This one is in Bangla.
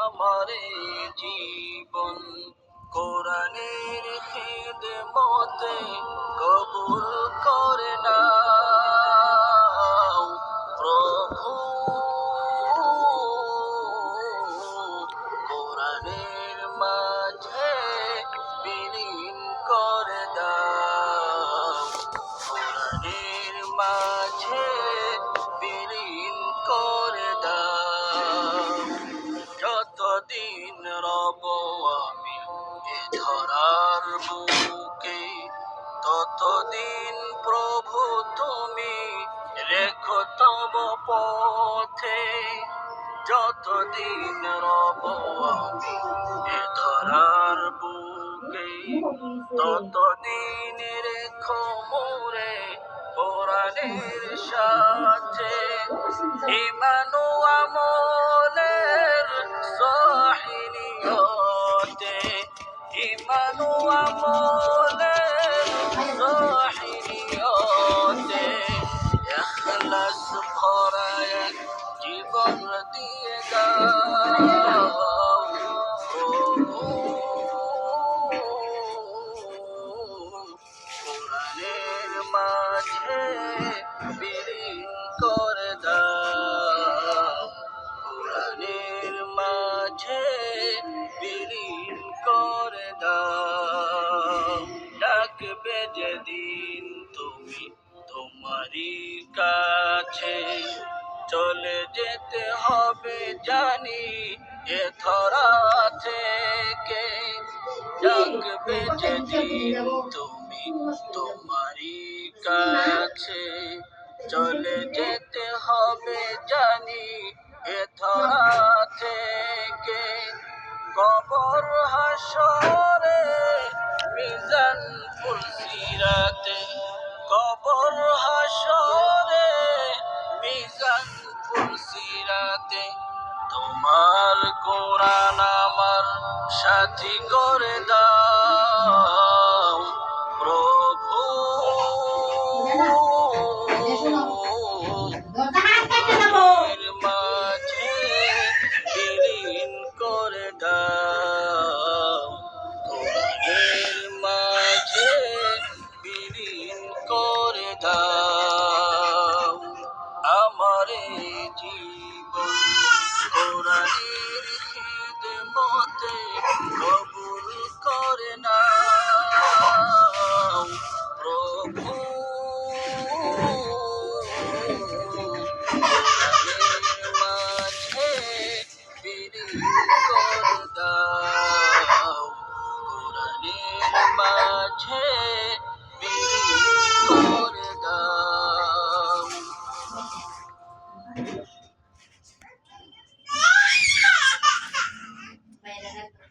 আমার জীবন কোরআনের খিদমতে কবুল করে নাও প্রভু। কোরআনের মাঝে বিলীন করে দাও, কোরআনের মাঝে বিলীন করে দাও। যতদিন রব আমি এ ধরার বুকে, ততদিন প্রভু তুমি রেখো তব পথে। যতদিন রব আমি এ ধরার বুকে, ততদিন রেখো মোরে কোরআনের সাথে। ইমানু আমলের সহিনিয়তে, ইমানু আমলের সহিনিয়তে ইখলাস ভরায় জীবন দিয়ে দাও প্রভু। কোরআনের মাঝে বিলীন করে দাও, কোরআনের মাঝে বিলীন করে দাও। ডাকবে যেদিন তুমি তোমারই কাছে, চলে যেতে হবে জানি এ ধরা থেকে। ডাকবে যেদিন তুমি তোমারই কাছে, চলে যেতে হবে জানি এ ধরা থেকে। কবর হাসরে মিজান ফুলসিরাতে, কবর হাসরে মিজান ফুলসিরাতে তোমার কোরআন আমার সাথী করে দাও।